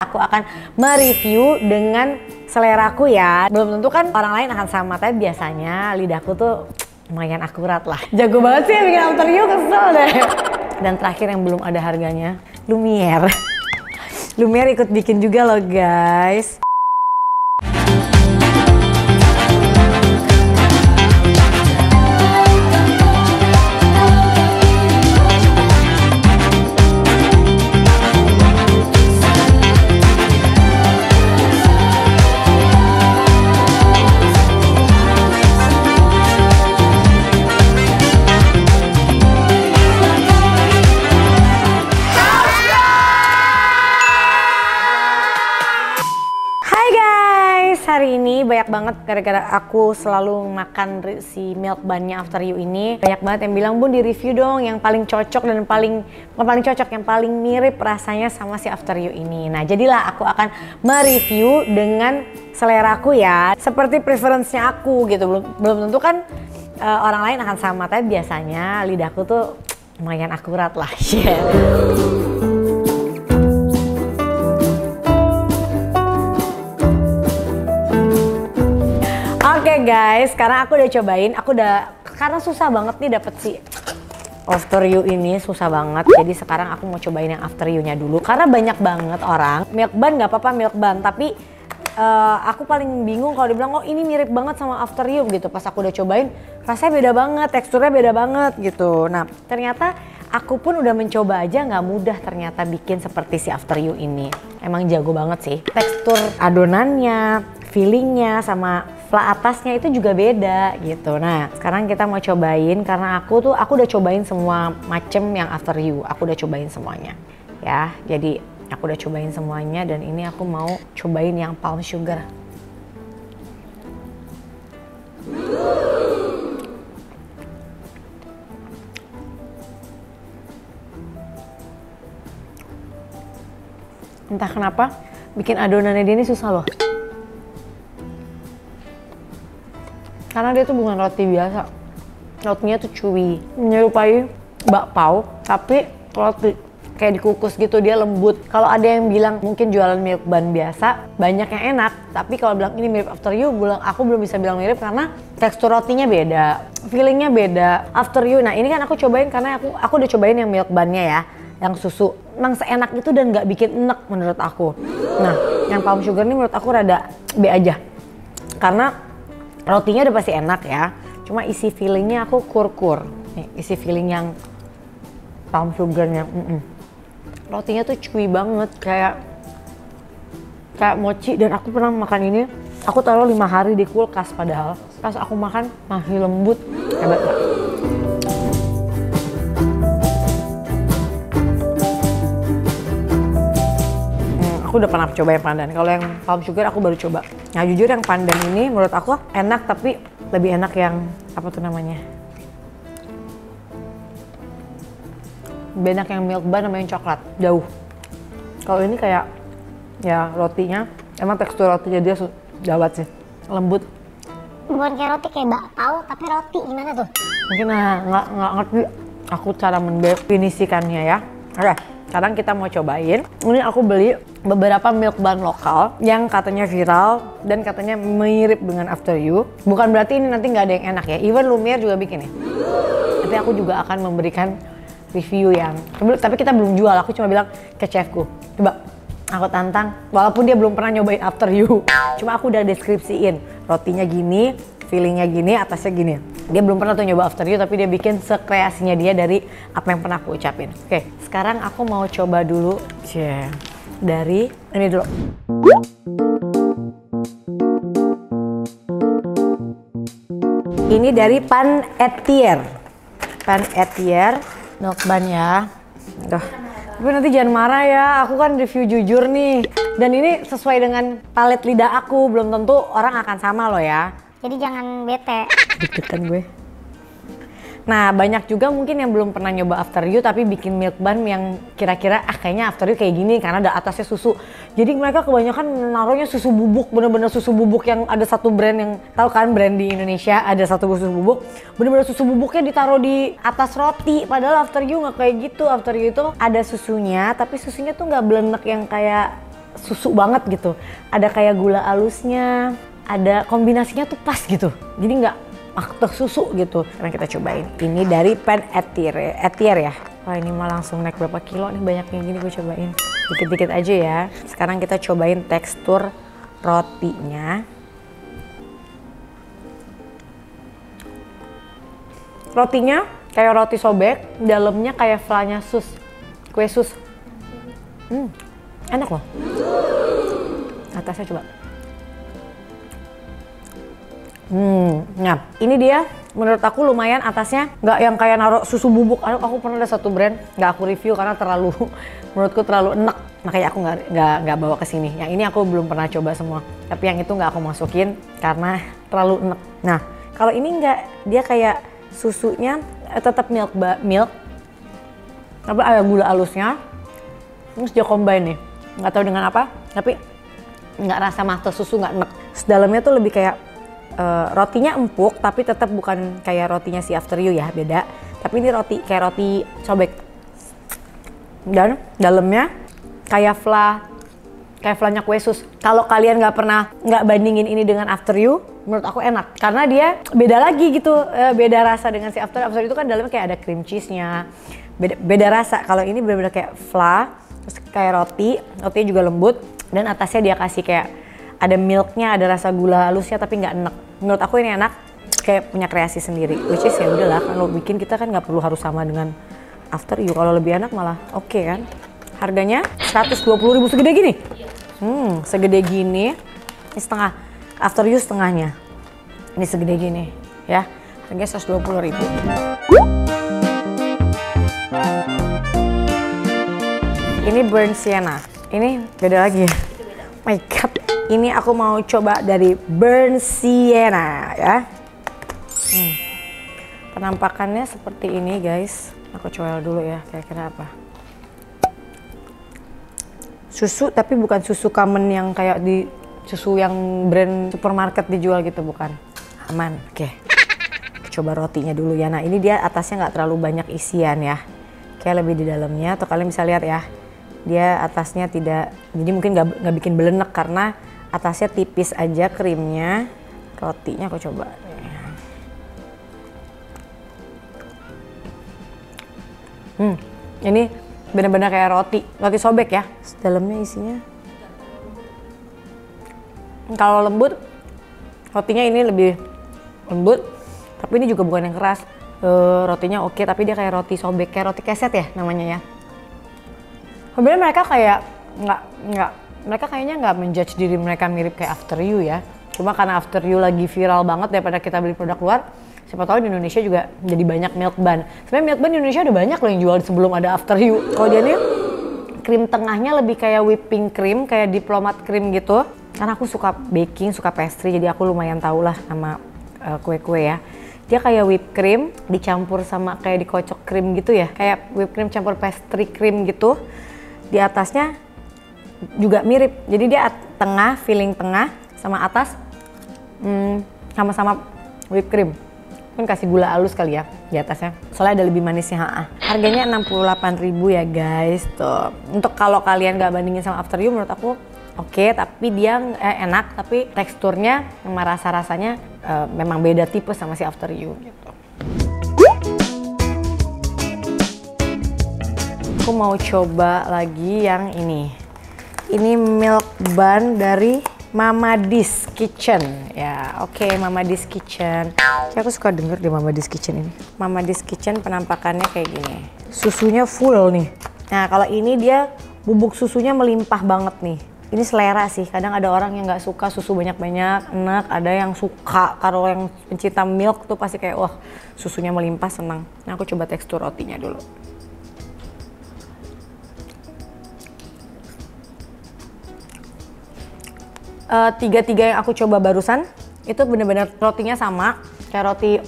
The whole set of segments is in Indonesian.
Aku akan mereview dengan seleraku ya. Belum tentu kan orang lain akan sama, tapi biasanya lidahku tuh lumayan akurat lah. Jago banget sih bikin after you, kesel deh. Dan terakhir yang belum ada harganya, Lumiere. Lumiere ikut bikin juga loh guys. Hari ini banyak banget gara-gara aku selalu makan si milk bunnya After You ini. Banyak banget yang bilang, Bun di review dong yang paling cocok dan bukan paling cocok, yang paling mirip rasanya sama si After You ini. Nah jadilah aku akan mereview dengan seleraku ya, seperti preference-nya aku gitu. Belum tentu kan orang lain akan sama, tapi biasanya lidahku tuh lumayan akurat lah. Oke guys, sekarang aku udah cobain, karena susah banget nih dapet si After You ini, susah banget. Jadi sekarang aku mau cobain yang After You-nya dulu, karena banyak banget orang milk bun nggak apa-apa milk bun, tapi aku paling bingung kalau dibilang oh ini mirip banget sama After You gitu. Pas aku udah cobain, rasanya beda banget, teksturnya beda banget gitu. Nah ternyata aku pun udah mencoba aja, nggak mudah ternyata bikin seperti si After You ini. Emang jago banget sih. Tekstur adonannya, feelingnya sama fla atasnya itu juga beda gitu. Nah sekarang kita mau cobain, karena aku udah cobain semua macem yang After You. Aku udah cobain semuanya ya. Jadi aku udah cobain semuanya dan ini aku mau cobain yang palm sugar. Entah kenapa bikin adonannya dia ini susah loh. Karena dia tuh bukan roti biasa. Rotinya tuh chewy, menyerupai bakpao tapi roti kayak dikukus gitu, dia lembut. Kalau ada yang bilang mungkin jualan milk bun biasa banyak yang enak, tapi kalau bilang ini mirip After You, aku belum bisa bilang mirip karena tekstur rotinya beda, feelingnya beda. After You, nah ini kan aku cobain karena aku udah cobain yang milk bunnya ya, yang susu. Emang seenak itu dan nggak bikin enek menurut aku. Nah yang palm sugar ini menurut aku rada B aja, karena rotinya udah pasti enak ya, cuma isi fillingnya aku kur-kur. Nih, isi filling yang palm sugarnya. Rotinya tuh chewy banget, kayak mochi. Dan aku pernah makan ini, aku taruh 5 hari di kulkas, padahal pas aku makan masih lembut. Hebat gak? Aku udah pernah coba yang pandan. Kalau yang palm sugar aku baru coba. Nah jujur yang pandan ini menurut aku enak, tapi lebih enak yang apa tuh namanya? Lebih enak yang milk bun sama yang coklat, jauh. Kalau ini kayak ya rotinya, emang tekstur rotinya dia gawat sih, lembut. Bukan kayak roti, kayak bakpao tapi roti, gimana tuh? Mungkin nggak ngerti aku cara mendefinisikannya ya. Oke, sekarang kita mau cobain. Ini aku beli beberapa milk bun lokal yang katanya viral dan katanya mirip dengan After You. Bukan berarti ini nanti nggak ada yang enak ya. Even Lumiere juga bikin ya. Nanti aku juga akan memberikan review yang, tapi kita belum jual. Aku cuma bilang ke chefku, coba aku tantang. Walaupun dia belum pernah nyobain After You, cuma aku udah deskripsiin rotinya gini, feelingnya gini, atasnya gini. Dia belum pernah tuh nyoba After You, tapi dia bikin sekreasinya dia dari apa yang pernah aku ucapin. Oke, sekarang aku mau coba dulu dari ini dulu. Ini dari Pan Etier. Pan Etier milk bun ya. Tuh. Tapi nanti jangan marah ya, aku kan review jujur nih. Dan ini sesuai dengan palet lidah aku, belum tentu orang akan sama loh ya. Jadi jangan bete. Deg-degan gue. Nah banyak juga mungkin yang belum pernah nyoba After You tapi bikin milk bun yang kira-kira kayaknya After You kayak gini karena ada atasnya susu. Jadi mereka kebanyakan naruhnya susu bubuk, bener-bener susu bubuk yang ada satu brand yang tahu kan, brand di Indonesia ada satu susu bubuk. Bener-bener susu bubuknya ditaruh di atas roti, padahal After You nggak kayak gitu. After You itu ada susunya, tapi susunya tuh nggak blenek yang kayak susu banget gitu. Ada kayak gula halusnya, ada kombinasinya tuh pas gitu. Jadi nggak akte susu gitu. Sekarang kita cobain. Ini dari Pain Etier ya. Wah ini mah langsung naik berapa kilo nih, banyak yang gini gue cobain. Dikit-dikit aja ya. Sekarang kita cobain tekstur rotinya. Rotinya kayak roti sobek, dalamnya kayak flanya sus, kue sus. Enak loh. Atasnya coba. Nah ini dia menurut aku lumayan atasnya nggak yang kayak naruh susu bubuk. Aku pernah ada satu brand nggak aku review karena terlalu menurutku terlalu enak, makanya aku nggak bawa ke sini. Yang ini aku belum pernah coba semua, tapi yang itu nggak aku masukin karena terlalu enak. Nah kalau ini nggak, dia kayak susunya tetap milk, tapi ada gula halusnya, terus dia combine nih, nggak tahu dengan apa, tapi nggak rasa mata susu, nggak enek. Dalamnya tuh lebih kayak rotinya empuk, tapi tetap bukan kayak rotinya si After You ya, beda. Tapi ini roti kayak roti sobek, dan dalamnya kayak flanya kue sus. Kalau kalian nggak bandingin ini dengan After You, menurut aku enak karena dia beda lagi gitu, beda rasa dengan si After You itu kan dalamnya kayak ada cream cheese-nya, beda rasa. Kalau ini benar-benar kayak fla, terus kayak rotinya juga lembut, dan atasnya dia kasih kayak ada milknya, ada rasa gula halusnya tapi nggak enak. Menurut aku ini enak, kayak punya kreasi sendiri. Which is ya udahlah, kalau bikin kita kan nggak perlu harus sama dengan After You. Kalau lebih enak malah oke kan. Harganya 120.000 segede gini. Segede gini. Ini setengah. After You setengahnya. Ini segede gini ya. Harganya 120.000. Ini Burnt Sienna. Ini beda lagi ya. My God. Ini aku mau coba dari Burnt Sienna ya. Penampakannya seperti ini guys. Aku coba dulu ya, kira-kira apa. Susu tapi bukan susu common yang kayak di susu yang brand supermarket dijual gitu, bukan. Aman, oke. Coba rotinya dulu ya. Nah ini dia atasnya nggak terlalu banyak isian ya. Kayak lebih di dalamnya, atau kalian bisa lihat ya. Dia atasnya tidak, jadi mungkin nggak bikin belenek karena atasnya tipis aja krimnya. Rotinya aku coba. Ini benar-benar kayak roti sobek ya. Dalamnya isinya. Kalau lembut, rotinya ini lebih lembut, tapi ini juga bukan yang keras. Rotinya oke, tapi dia kayak roti sobek, kayak roti keset ya namanya ya. Sebenarnya mereka kayak mereka kayaknya nggak menjudge diri mereka mirip kayak After You ya. Cuma karena After You lagi viral banget daripada kita beli produk luar, siapa tahu di Indonesia juga jadi banyak milk bun. Sebenarnya milk bun di Indonesia udah banyak loh yang jual sebelum ada After You. Kalau dia nih krim tengahnya lebih kayak whipping cream, kayak diplomat cream gitu. Karena aku suka baking, suka pastry, jadi aku lumayan tahu lah sama kue-kue ya. Dia kayak whipped cream dicampur sama kayak dikocok krim gitu ya. Kayak whipped cream campur pastry cream gitu. Di atasnya juga mirip, jadi dia tengah, filling tengah sama atas sama-sama whipped cream. Mungkin kasih gula halus kali ya di atasnya, soalnya ada lebih manisnya. Harganya 68.000 ya guys tuh. Untuk kalau kalian nggak bandingin sama After You, menurut aku oke, tapi dia enak, tapi teksturnya sama rasa-rasanya memang beda tipe sama si After You gitu. Aku mau coba lagi yang ini. Ini milk bun dari Mamadi's Kitchen. Ya, oke, Mamadi's Kitchen. Aku suka denger deh Mamadi's Kitchen ini. Mamadi's Kitchen penampakannya kayak gini. Susunya full nih. Nah, kalau ini dia bubuk susunya melimpah banget nih. Ini selera sih. Kadang ada orang yang nggak suka susu banyak-banyak, enak. Ada yang suka. Kalau yang pencinta milk tuh pasti kayak wah, susunya melimpah, senang. Nah, aku coba tekstur rotinya dulu. Tiga-tiga yang aku coba barusan itu bener-bener rotinya sama kayak roti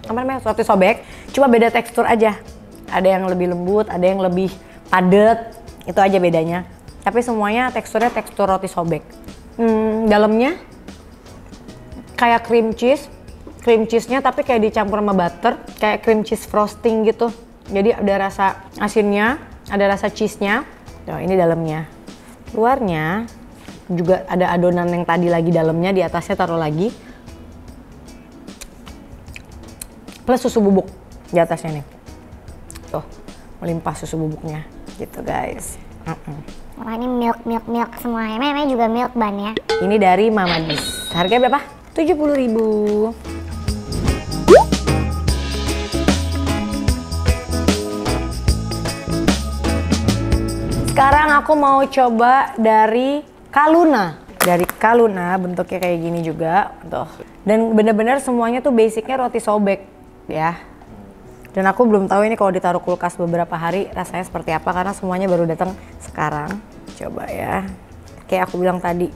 apa namanya, roti sobek, cuma beda tekstur aja. Ada yang lebih lembut, ada yang lebih padat, itu aja bedanya. Tapi semuanya teksturnya tekstur roti sobek. Dalamnya kayak cream cheese-nya tapi kayak dicampur sama butter, kayak cream cheese frosting gitu. Jadi ada rasa asinnya, ada rasa cheese-nya. Tuh, ini dalamnya. Luarnya Juga ada adonan yang tadi lagi dalamnya, di atasnya taruh lagi. Plus susu bubuk di atasnya nih. Tuh, melimpah susu bubuknya gitu guys. Wah ini milk semua. Emang juga milk ban ya. Ini dari Mamadis. Harganya berapa? 70.000. Sekarang aku mau coba dari Kaluna. Dari Kaluna bentuknya kayak gini juga. Tuh. Dan bener-bener semuanya tuh basicnya roti sobek ya. Dan aku belum tahu ini kalau ditaruh kulkas beberapa hari rasanya seperti apa karena semuanya baru datang sekarang. Coba ya. Kayak aku bilang tadi.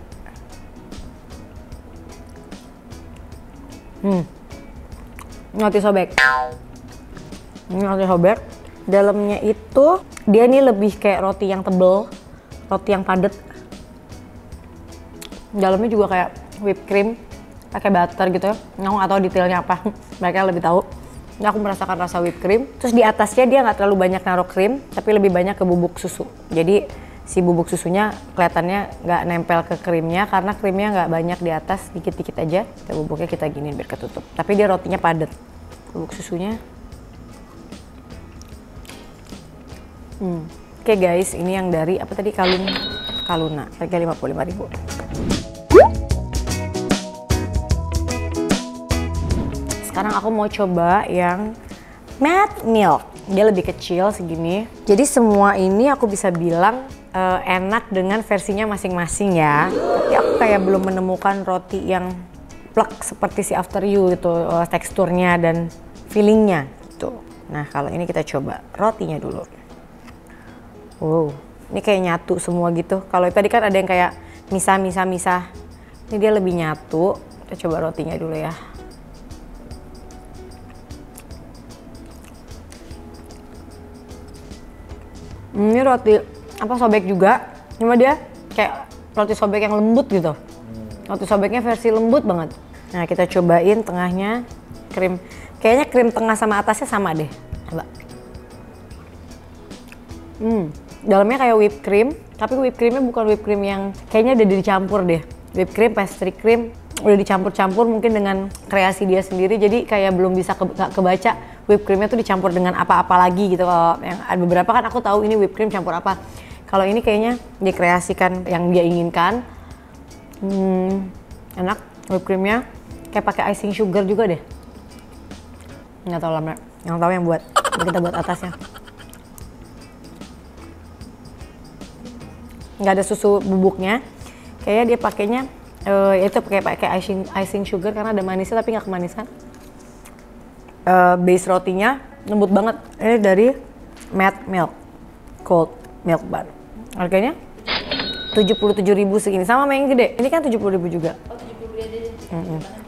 Roti sobek. Ini roti sobek. Dalamnya itu dia nih lebih kayak roti yang tebel, roti yang padat. Dalamnya juga kayak whipped cream, pakai butter gitu. Aku nggak tahu detailnya apa. Mereka lebih tahu. Ini aku merasakan rasa whipped cream. Terus di atasnya dia nggak terlalu banyak naruh krim, tapi lebih banyak ke bubuk susu. Jadi si bubuk susunya kelihatannya nggak nempel ke krimnya karena krimnya nggak banyak di atas, dikit-dikit aja. Kita bubuknya kita giniin biar ketutup. Tapi dia rotinya padat. Bubuk susunya. Oke guys, ini yang dari apa tadi Kaluna. Harga 55.000. Sekarang aku mau coba yang matte milk. Dia lebih kecil segini. Jadi semua ini aku bisa bilang enak dengan versinya masing-masing ya. Tapi aku kayak belum menemukan roti yang plek seperti si After You gitu, teksturnya dan feelingnya gitu. Nah kalau ini kita coba rotinya dulu. Wow, ini kayak nyatu semua gitu. Kalau tadi kan ada yang kayak misah. Ini dia lebih nyatu. Kita coba rotinya dulu ya. Ini roti apa sobek juga, cuma dia kayak roti sobek yang lembut gitu. Roti sobeknya versi lembut banget. Nah kita cobain tengahnya krim. Kayaknya krim tengah sama atasnya sama deh. Coba. Dalamnya kayak whipped cream, tapi whipped creamnya bukan whipped cream yang kayaknya udah dicampur deh. Whipped cream, pastry cream udah dicampur-campur mungkin dengan kreasi dia sendiri, jadi kayak belum bisa kebaca whipped creamnya tuh dicampur dengan apa-apa lagi gitu. Kalau yang ada beberapa kan aku tahu ini whipped cream campur apa. Kalau ini kayaknya dikreasikan yang dia inginkan. Enak whipped creamnya, kayak pakai icing sugar juga deh. Nggak tahu lah, yang tahu yang buat. Kita buat atasnya. Nggak ada susu bubuknya, kayaknya dia pakainya itu pakai icing sugar karena ada manisnya tapi nggak kemanisan. Base rotinya lembut banget. Ini dari matte milk cold milk bun. Harganya 77.000 segini, sama sama yang gede. Ini kan 70.000 juga. Oh 70 aja.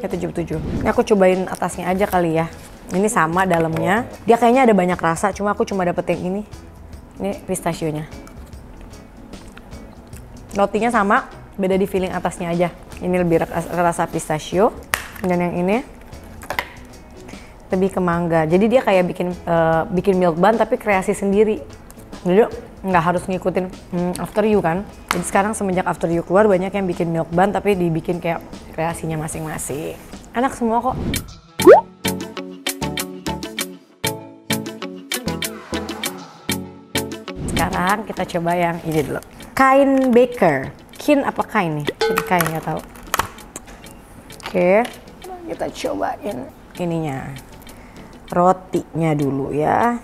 Ya 77. Ini aku cobain atasnya aja kali ya. Ini sama dalamnya. Dia kayaknya ada banyak rasa, cuma aku cuma dapet yang ini. Ini pistachionya. Rotinya sama, beda di filling atasnya aja. Ini lebih rasa pistachio, dan yang ini lebih ke mangga. Jadi dia kayak bikin milk bun tapi kreasi sendiri. Jadi nggak harus ngikutin After You kan. Jadi sekarang semenjak After You keluar banyak yang bikin milk bun tapi dibikin kayak kreasinya masing-masing. Enak semua kok. Sekarang kita coba yang ini dulu. Kain Baker. Kin apa kain nih? Kain nggak tahu. Oke, kita cobain ininya. Rotinya dulu ya.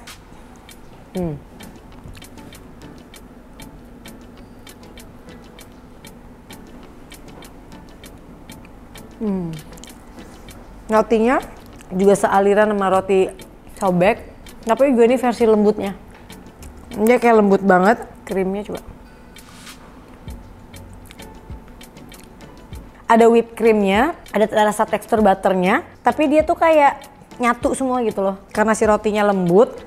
Rotinya juga sealiran sama roti sobek, tapi juga ini versi lembutnya. Dia kayak lembut banget, krimnya coba. Ada whipped creamnya, ada rasa tekstur butternya, tapi dia tuh kayak nyatu semua gitu loh. Karena si rotinya lembut,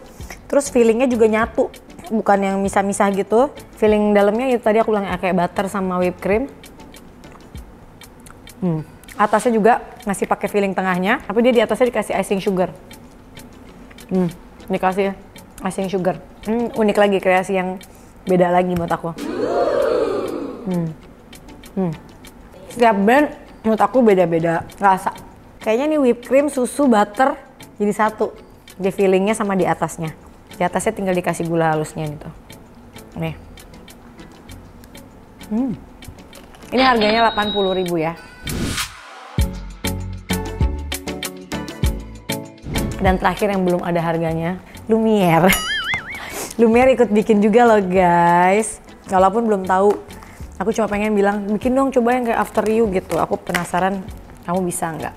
terus feelingnya juga nyatu. Bukan yang misah-misah gitu. Feeling dalamnya itu tadi aku bilang kayak butter sama whipped cream. Atasnya juga ngasih pakai filling tengahnya, tapi dia di atasnya dikasih icing sugar. Dikasih icing sugar. Unik lagi, kreasi yang beda lagi buat aku. Setiap brand menurut aku beda-beda rasa. Kayaknya nih whipped cream, susu, butter jadi satu. Di fillingnya sama di atasnya. Di atasnya tinggal dikasih gula halusnya gitu. Nih. Ini harganya 80.000 ya. Dan terakhir yang belum ada harganya, Lumiere. Lumiere ikut bikin juga loh guys. Walaupun belum tahu. Aku cuma pengen bilang, bikin dong coba yang kayak After You gitu. Aku penasaran kamu bisa nggak?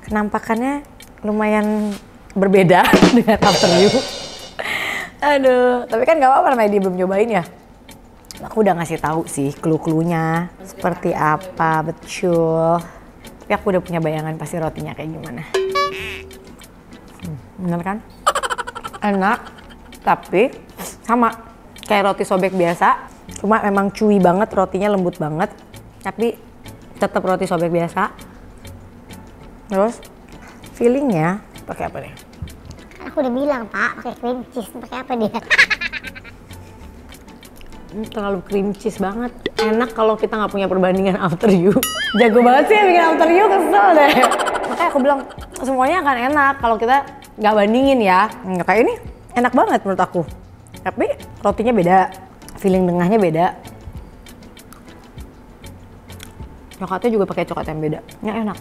Kenampakannya lumayan berbeda dengan After You. Aduh, tapi kan nggak apa-apa namanya dia belum nyobain ya. Aku udah ngasih tahu sih clue-cluenya seperti apa betul. Tapi aku udah punya bayangan pasti rotinya kayak gimana. Bener kan? Enak, tapi sama kayak roti sobek biasa. Cuma memang chewy banget, rotinya lembut banget. Tapi tetap roti sobek biasa. Terus fillingnya pakai apa nih? Aku udah bilang Pak, pakai cream cheese. Pakai apa dia? Terlalu cream cheese banget. Enak kalau kita nggak punya perbandingan After You. Jago banget sih bikin After You, kesel deh. Makanya aku bilang semuanya akan enak kalau kita nggak bandingin ya. Kayak ini enak banget menurut aku. Tapi rotinya beda, filling tengahnya beda. Coklatnya juga pakai coklat yang beda. Ini enak.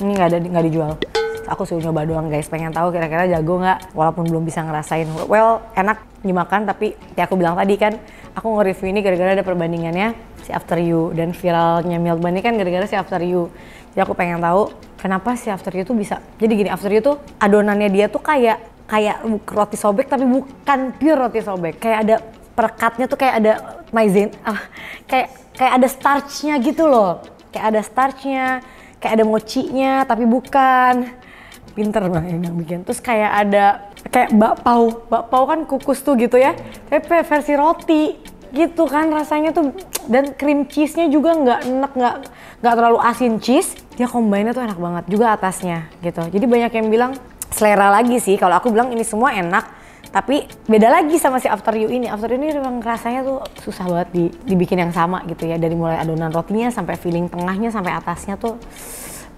Ini nggak dijual. Aku suruh nyoba doang guys, pengen tahu kira-kira jago nggak, walaupun belum bisa ngerasain. Well, enak dimakan, tapi ya aku bilang tadi kan, aku nge-review ini gara-gara ada perbandingannya si After You, dan viralnya Milk Bun ini kan gara-gara si After You. Jadi aku pengen tahu kenapa si After You tuh bisa. Jadi gini, After You tuh adonannya dia tuh kayak roti sobek tapi bukan pure roti sobek. Kayak ada perekatnya tuh kayak ada maizena, kayak ada starchnya gitu loh. Kayak ada starchnya, kayak ada mochinya tapi bukan. Pinter banget yang bikin. Terus kayak ada kayak bakpao kan kukus tuh gitu ya, tapi versi roti gitu kan rasanya tuh. Dan cream cheese-nya juga nggak enak, nggak terlalu asin cheese, dia combine-nya tuh enak banget juga atasnya gitu. Jadi banyak yang bilang selera lagi sih, kalau aku bilang ini semua enak, tapi beda lagi sama si After You ini. After You ini memang rasanya tuh susah banget dibikin yang sama gitu ya, dari mulai adonan rotinya sampai filling tengahnya sampai atasnya tuh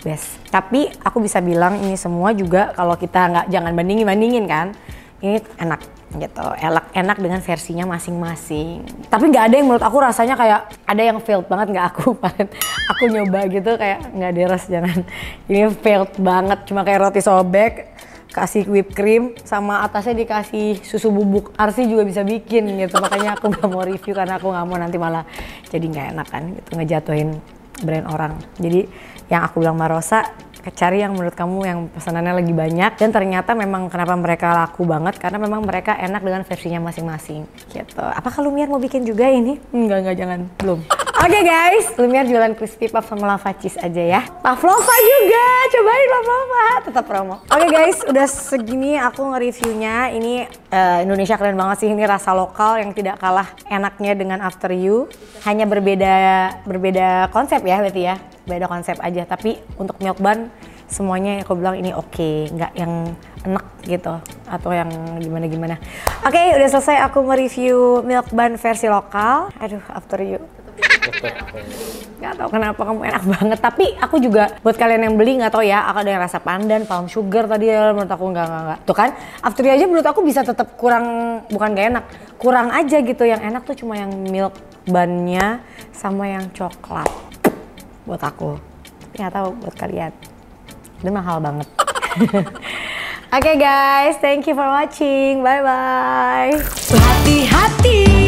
best. Tapi aku bisa bilang ini semua juga kalau kita jangan bandingin kan, ini enak gitu, enak dengan versinya masing-masing. Tapi nggak ada yang menurut aku rasanya kayak ada yang failed banget, nggak aku kemarin aku nyoba gitu kayak nggak deres, jangan. Ini failed banget, cuma kayak roti sobek kasih whipped cream sama atasnya dikasih susu bubuk. Arsi juga bisa bikin gitu, makanya aku nggak mau review karena aku nggak mau nanti malah jadi nggak enak kan gitu, ngejatuhin brand orang. Jadi yang aku bilang Mbak Rosa, cari yang menurut kamu yang pesanannya lagi banyak, dan ternyata memang kenapa mereka laku banget karena memang mereka enak dengan versinya masing-masing gitu. Apakah Lumiere mau bikin juga ini? Enggak, jangan, belum. Oke guys, Lumiere jualan crispy puff sama lava cheese aja ya. Pavlova juga, cobain Pavlova, tetap promo. Oke guys, udah segini aku nge-reviewnya. Ini Indonesia keren banget sih, ini rasa lokal yang tidak kalah enaknya dengan After You. Hanya berbeda konsep ya berarti ya. Beda konsep aja, tapi untuk Milk Bun semuanya aku bilang ini oke, nggak yang enak gitu atau yang gimana-gimana. Oke, udah selesai aku nge-review Milk Bun versi lokal. Aduh, After You nggak tahu kenapa kamu enak banget, tapi aku juga buat kalian yang beli nggak tahu ya, aku ada yang rasa pandan, palm sugar tadi ya, menurut aku nggak tuh kan. After You aja menurut aku bisa tetap kurang, bukan gak enak, kurang aja gitu. Yang enak tuh cuma yang milk bunnya sama yang coklat buat aku, nggak tahu buat kalian, dan mahal banget. Oke guys, thank you for watching, bye bye. Hati-hati.